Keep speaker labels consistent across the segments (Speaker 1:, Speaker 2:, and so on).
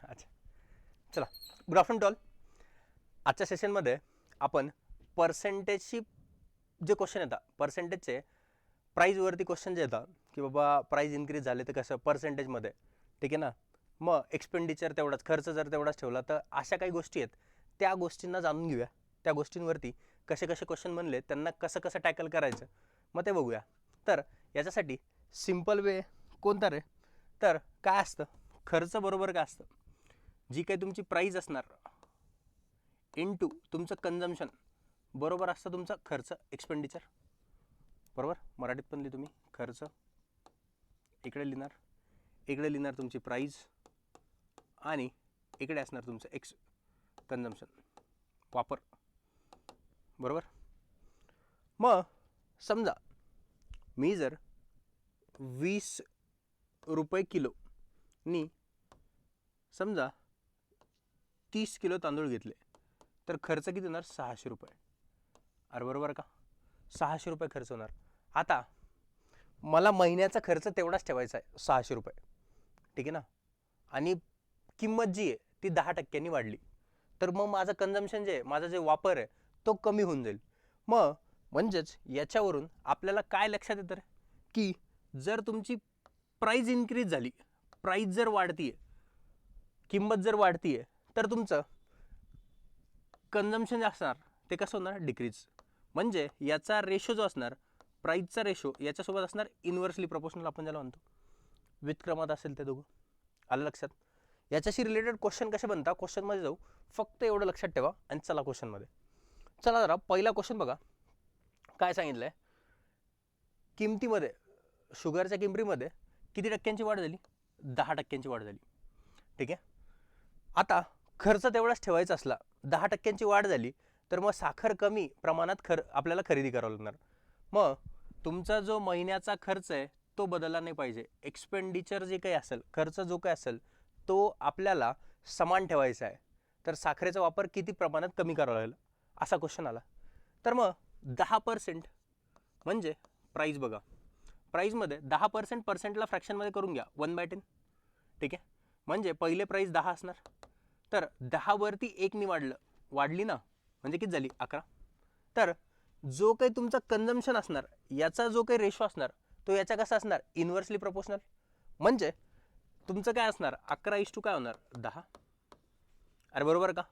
Speaker 1: अच्छा, चला, good afternoon tall. आजच्या सेशनमध्ये आपण पर्सेंटेजची जे क्वेश्चन येतात, पर्सेंटेजचे प्राईजवरती क्वेश्चन जे येतात की बाबा प्राईज इन्क्रीज झाले तर कसं पर्सेंटेजमध्ये, ठीक आहे ना. मग एक्सपेंडिचर तेवढाच, खर्च जर तेवढाच ठेवला तर अशा काही गोष्टी आहेत, त्या गोष्टींना जाणून घेऊया. त्या गोष्टींवरती कसे कसे क्वेश्चन बनले, त्यांना कसं कसं टॅकल करायचं, मग ते बघूया. तर याच्यासाठी सिम्पल वे कोणता रे? तर काय असतं, खर्च बरोबर काय असतं, जी काही तुमची प्राईज असणार इनटू तुमचं कन्झम्पशन बरोबर असतं तुमचा खर्च, एक्सपेंडिचर. बरोबर, मराठीत पण लिहि तुम्ही खर्च, इकडे लिहिणार तुमची प्राईज, आणि इकडे असणार तुमचं कन्झम्पशन, वापर. बरोबर. मग समजा मी जर 20 रुपये किलो नी समजा 30 किलो तांदूळ घेतले तर खर्च किती होणार? 600 रुपये. अरे बरोबर का, 600 रुपये खर्च होणार. आता मला महिन्याचा खर्च तेवढाच ठेवायचा आहे, 600 रुपये, ठीक आहे ना. आणि किंमत जी आहे ती 10% वाढली, तर मग माझं कन्झम्पशन जे आहे, माझा जे वापर आहे तो कमी होऊन जाईल. मग म्हणजेच याच्यावरून आपल्याला काय लक्षात येतं रे, की जर तुमची प्राईज इन्क्रीज झाली, प्राईज जर वाढतीये, किंमत जर वाढतीये, तर तुमचं कन्झम्पशन जे असणार ते कसं होणार? डिक्रीज. म्हणजे याचा रेशो जो असणार, प्राईजचा रेशो याच्यासोबत असणार इन्व्हर्सली प्रोपोर्शनल, आपण ज्याला म्हणतो, व्युत्क्रमात असेल ते दोघं. आलं लक्षात? याच्याशी रिलेटेड क्वेश्चन कसे बनतात, क्वेश्चनमध्ये जाऊ, फक्त एवढं लक्षात ठेवा. आणि चला क्वेश्चनमध्ये. चला जरा पहिला क्वेश्चन बघा. काय सांगितलं आहे, किमतीमध्ये, शुगरच्या किमतीमध्ये किती टक्क्यांची वाढ झाली? 10% वाढ झाली, ठीक आहे. आता खर्च तेवढाच ठेवायचा असला, 10% वाढ झाली, तर मग साखर कमी प्रमाणात आपल्याला खरेदी करावं लागणार. मग तुमचा जो महिन्याचा खर्च आहे तो बदलला नाही पाहिजे. एक्सपेंडिचर जे काही असेल, खर्च जो काही असेल तो आपल्याला समान ठेवायचा आहे. तर साखरेचा वापर किती प्रमाणात कमी करावा लागेल, असा क्वेश्चन आला. तर मग 10% म्हणजे प्राईज बघा, प्राईजमध्ये 10% पर्सेंटला फ्रॅक्शनमध्ये करून घ्या, 1/10, ठीक आहे. म्हणजे पहिले प्राईज 10 असणार, तर 10 वरती 1 वाढली ना, म्हणजे किती झाली? 11. तर जो काही तुमचा कन्झम्पशन असणार, याचा जो काही रेशो असणार तो याचा कसा असणार? Inversely proportional. म्हणजे तुमचं काय असणार? 11:10 काय होणार? 10. अरे बरोबर का?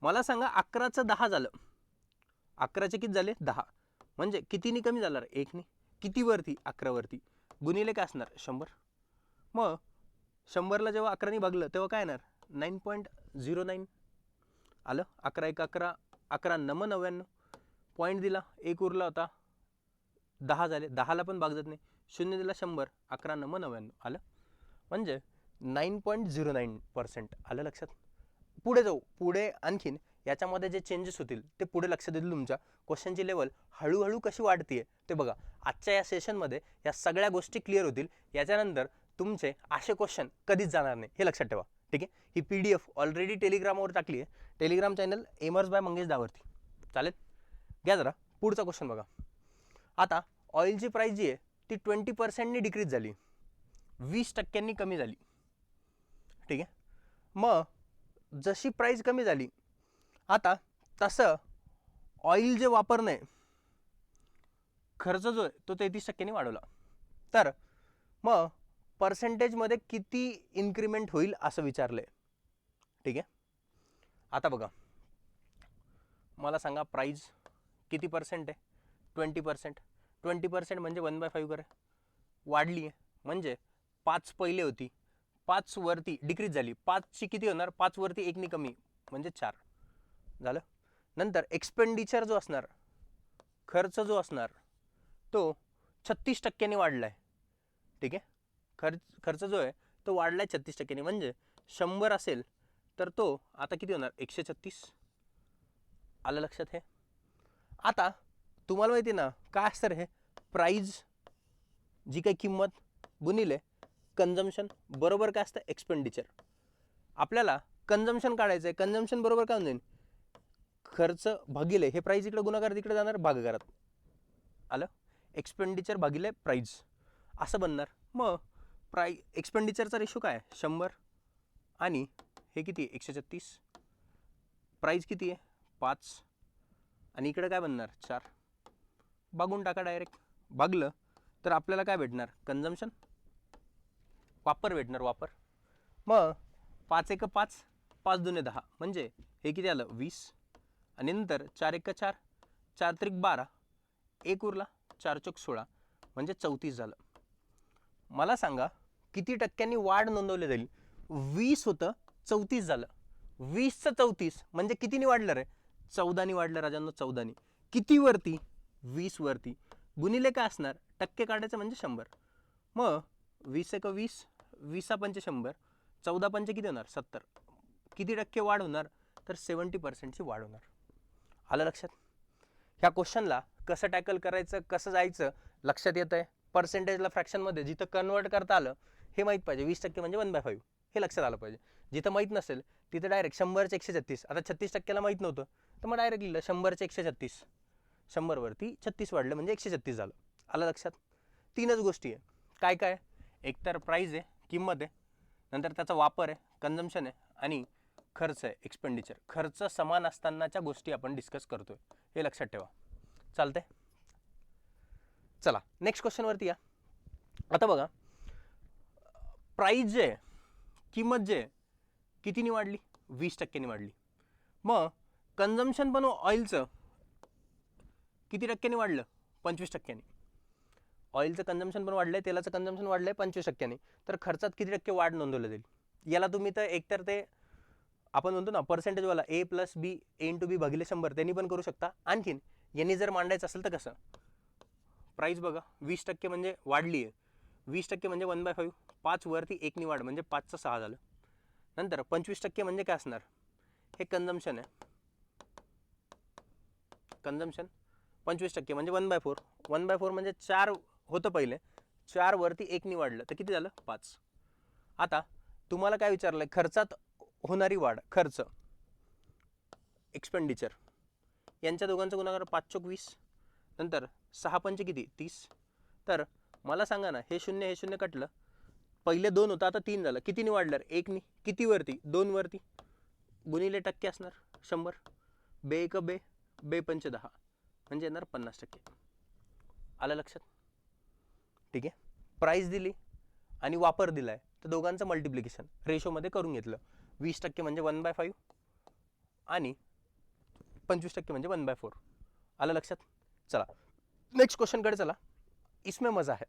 Speaker 1: मला सांगा, 11चं 10 झालं, 11चे किती झाले? 10. म्हणजे कितीनी कमी झालं? 1नी. किती वरती? 11 वरती. गुणिले काय असणार? 100. मग 100ला जेव्हा 11नी भागलं तेव्हा काय येणार? 9.09. आलं? 11 11, 11 9 99, पॉईंट दिला, 1 उरला होता, 10 झाले, 10ला पण भागत नाही, 0 दिला 100, 11 9 99. आलं? म्हणजे 9.09%. आलं लक्षात? पुढे जाऊ, पुढे आणखीन याच्यामध्ये जे चेंजेस होतील ते पुढे लक्षात येतील. तुमच्या क्वेश्चनची लेवल हळूहळू कशी वाढतीये ते बघा. आजच्या या सेशनमध्ये या सगळ्या गोष्टी क्लिअर होतील. याच्यानंतर तुमचे असे क्वेश्चन कधीच जाणार नाही, हे लक्षात ठेवा, ठीक आहे. ही PDF ऑलरेडी टेलिग्रामवर टाकली आहे, टेलिग्राम चॅनल एमर्स बाय मंगेश दावरती, चालेल. घ्या जरा पुढचा क्वेश्चन बघा. आता ऑइलची प्राईस जी आहे ती 20%नी डिक्रीज झाली, 20% कमी झाली, ठीक आहे. मग जशी प्राईस कमी झाली, आता तसं ऑइल जे वापरणे खर्च जो आहे तो 33% वाढवला, तर मग पर्सेंटेजमध्ये किती इन्क्रीमेंट होईल असं विचारलंय, ठीक आहे. आता बघा, मला सांगा प्राईज किती पर्सेंट आहे? 20%. 20% म्हणजे 1/5 करे वाढली आहे. म्हणजे 5 पहिले होती, 5 वरती डिक्रीज झाली, 5ची किती होणार? 5 वरती 1नी कमी, म्हणजे 4 झालं. नंतर एक्सपेंडिचर जो असणार, खर्च जो असणार तो 36%नी वाढला आहे, ठीक आहे. खर्च जो आहे तो वाढला आहे 36%नी. म्हणजे 100 असेल तर तो आता किती होणार? 136. आलं लक्षात? हे आता तुम्हाला माहिती ना काय असतं हे? प्राईज, जी काही किंमत, गुणिले कन्झम्पशन बरोबर काय असतं? एक्सपेंडिचर. आपल्याला कन्झम्पशन काढायचं आहे, कन्झम्पशन बरोबर काय होऊन जाईल? खर्च भागिले हे प्राईज, इकडे गुणाकार तिकडे जाणार भागाकारात. आलं? एक्सपेंडिचर भागिले प्राईज असं बनणार. मग एक्सपेंडिचरचा रेशो काय? 100 आणि हे किती आहे 136, प्राईस किती आहे 5, आणि इकडे काय बनणार 4. भागून टाका डायरेक्ट. भागलं तर आपल्याला काय भेटणार कन्झम्पशन, वापर भेटणार, वापर. मग 5 एक 5, 5 दुने 10, म्हणजे हे किती आलं 20, आणि नंतर 4 एक 4, 4 त्रिक 12, एक उरला 4 चौक 16, म्हणजे 34 झालं. मला सांगा किती टक्क्यांनी वाढ नोंदवली जाईल. 20 होतं 34 झालं. 20चं 34 म्हणजे कितीनी वाढलं रे, 14नी वाढलं राजांनो, 14नी. किती वरती 20 वरती, गुणिले काय असणार टक्के काढायचं म्हणजे 100. मग 20 एक 20, 20 पंचे 100, 14 पंचे किती होणार 70. किती टक्के वाढ होणार तर 70%ची वाढ होणार. आलं लक्षात. ह्या क्वेश्चनला कसं टॅकल करायचं, कसं जायचं लक्षात येत आहे. पर्सेंटेजला फ्रॅक्शनमध्ये जिथं कन्वर्ट करता आलं हे माहीत पाहिजे. 20% म्हणजे 1/5 हे लक्षात आलं पाहिजे. जिथं माहीत नसेल तिथं डायरेक्ट 100चे 136. आता 36%ला माहीत नव्हतं तर मग डायरेक्ट लिहिलं 100चे 136, 100 वरती 36 वाढलं म्हणजे 136 झालं. आलं लक्षात. 3च गोष्टी आहे. काय काय, एकतर प्राईज आहे, किंमत आहे, नंतर त्याचा वापर आहे, कन्झम्पशन आहे, आणि खर्च आहे, एक्सपेंडिचर. खर्च समान असतानाच्या गोष्टी आपण डिस्कस करतोय, हे लक्षात ठेवा. चालतंय. चला नेक्स्ट क्वेश्चनवरती या. आता बघा, प्राईज जे आहे, किंमत जे आहे, कितीनी वाढली 20%नी वाढली. मग कन्झम्पशन पण ऑइलचं किती टक्क्यांनी वाढलं 25%नी. ऑइलचं कन्झम्पशन पण वाढलंय, तेलाचं कन्झम्पशन वाढलंय 25%नी. तर खर्चात किती टक्के वाढ नोंदवली जाईल. याला तुम्ही तर एकतर ते आपण म्हणतो ना पर्सेंटेजवाला A + B A × B भागिले 100 त्यांनी पण करू शकता. आणखीन यांनी जर मांडायचं असेल तर कसं, प्राईस बघा 20% म्हणजे वाढली आहे, 20% म्हणजे 1/5, 5 वरती 1नी वाढ म्हणजे 5चं 6 झालं. नंतर 25% म्हणजे काय असणार, हे कन्झम्पशन आहे, कन्झम्पशन 25% म्हणजे 1/4, 1/4 म्हणजे 4 होतं पहिले, 4 वरती 1नी वाढलं तर किती झालं 5. आता तुम्हाला काय विचारलं, खर्चात होणारी वाढ, खर्च एक्सपेंडिचर, यांच्या दोघांचा गुणाकार 5 चौक 20, नंतर 6 पंचे किती 30. तर मला सांगा ना, हे 0 हे 0 कटलं, पहिले 2 होतं आता 3 झालं, कितीनी वाढलं 1नी, किती वरती 2 वरती, गुणिले टक्के असणार 100, बे एक बे, बे पंचे 10 म्हणजे येणार 50%. आलं लक्षात. ठीक आहे. प्राईस दिली आणि वापर दिलाय तर दोघांचं मल्टिप्लिकेशन रेशोमध्ये करून घेतलं. 20% म्हणजे 1/5 आणि 25% म्हणजे 1/4. आलं लक्षात. चला नेक्स्ट क्वेश्चनकडे चला. इसमें मजा आहे.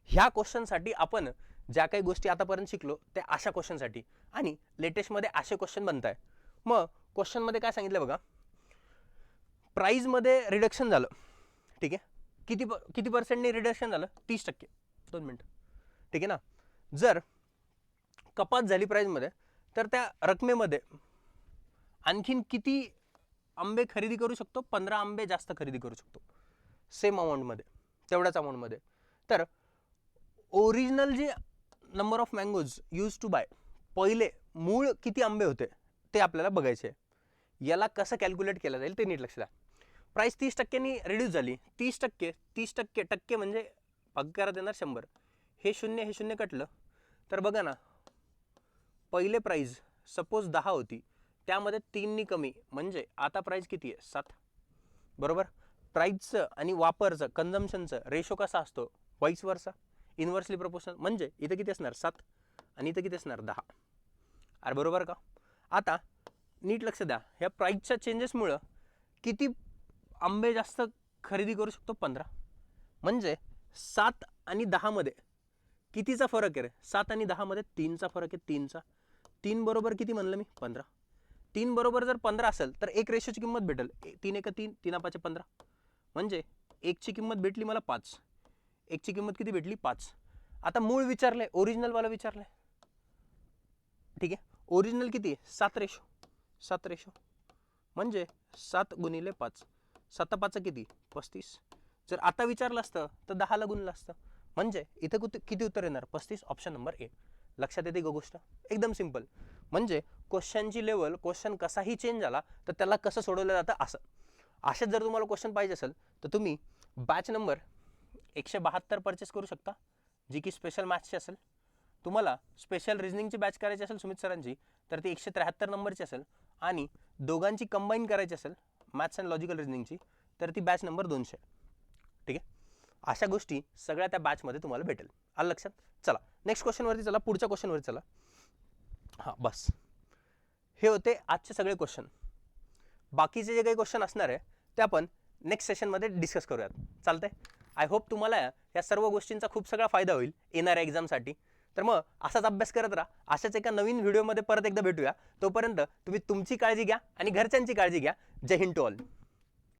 Speaker 1: ह्या क्वेश्चनसाठी आपण ज्या काही गोष्टी आतापर्यंत शिकलो त्या अशा क्वेश्चनसाठी, आणि लेटेस्टमध्ये असे क्वेश्चन बनत आहे. मग क्वेश्चनमध्ये काय सांगितलं बघा, प्राईजमध्ये रिडक्शन झालं. ठीक आहे. किती पर्सेंटने रिडक्शन झालं 30%. 2 मिनिट. ठीक आहे ना. जर कपात झाली प्राईजमध्ये तर त्या रकमेमध्ये आणखीन किती आंबे खरेदी करू शकतो, 15 आंबे जास्त खरेदी करू शकतो सेम अमाऊंटमध्ये, तेवढ्याच अमाऊंटमध्ये. तर ओरिजिनल जे number of mangoes used to buy, पहिले मूळ किती आंबे होते ते आपल्याला बघायचे. याला कसं कॅल्क्युलेट केलं जाईल ते नीट लक्ष द्या. प्राईस 30%नी रिड्यूस झाली, 30% टक्के म्हणजे भागाकारात येणार 100. हे 0 हे 0 कटलं तर बघा ना, पहिले प्राईज सपोज 10 होती, त्यामध्ये 3नी कमी म्हणजे आता प्राईस किती आहे 7. बरोबर. प्राईजचं आणि वापरचं कन्झम्पशनचं रेशो कसा असतो, वाईस वर्सा, इन्व्हर्सली प्रोपोर्शनल. म्हणजे इथं किती असणार 7 आणि इथं किती असणार 10. अरे बरोबर का. आता नीट लक्ष द्या, ह्या प्राईजच्या चेंजेसमुळं किती आंबे जास्त खरेदी करू शकतो 15. म्हणजे 7 आणि 10 मध्ये कितीचा फरक आहे रे, 7 आणि 10 मध्ये 3चा फरक आहे, 3चा. 3 बरोबर किती म्हणलं मी 15. 3 बरोबर जर 15 असेल तर एक रेशोची किंमत भेटेल 3 एक 3, 3 5 15. म्हणजे एकची किंमत भेटली मला 5, एकची किंमत किती भेटली 5. आता मूळ विचारलंय, ओरिजिनलवाला विचारलंय. ठीक आहे. ओरिजिनल किती 7 रेशो, 7 रेशो म्हणजे 7 गुणिले 5, 7 5 किती 35. जर आता विचारलं असतं तर 10ला गुणलं असतं. म्हणजे इथं किती उत्तर येणार 35. Option number A. लक्षात येते का गोष्ट. एकदम सिंपल. म्हणजे क्वेश्चनची लेवल, क्वेश्चन कसाही चेंज झाला तर त्याला कसं सोडवलं जातं असं. अशाच जर तुम्हाला क्वेश्चन पाहिजे असेल तर तुम्ही बॅच नंबर 172 परचेस करू शकता, जी की स्पेशल मॅथ्सची असेल. तुम्हाला स्पेशल रिझनिंगची बॅच करायची असेल सुमित सरांची तर ती 173 नंबरची असेल आणि दोघांची कंबाईन करायची असेल मॅथ्स अँड लॉजिकल रिझनिंगची तर ती बॅच नंबर 200. ठीक आहे, अशा गोष्टी सगळ्या त्या बॅचमध्ये तुम्हाला भेटेल. आलं लक्षात? चला नेक्स्ट क्वेश्चनवरती चला, पुढच्या क्वेश्चनवरती चला. हां बस हे होते आजचे सगळे क्वेश्चन. बाकीचे जे काही क्वेश्चन असणार आहे ते आपण नेक्स्ट सेशनमध्ये डिस्कस करूयात. चालतंय? आय होप तुम्हाला या सर्व गोष्टींचा खूप सगळा फायदा होईल येणाऱ्या एक्झामसाठी. तर मग असाच अभ्यास करत राहा. अशाच एका नवीन व्हिडिओमध्ये परत एकदा भेटूया. तोपर्यंत तुम्ही तुमची काळजी घ्या आणि घरच्यांची काळजी घ्या. जय हिंद टू ऑल.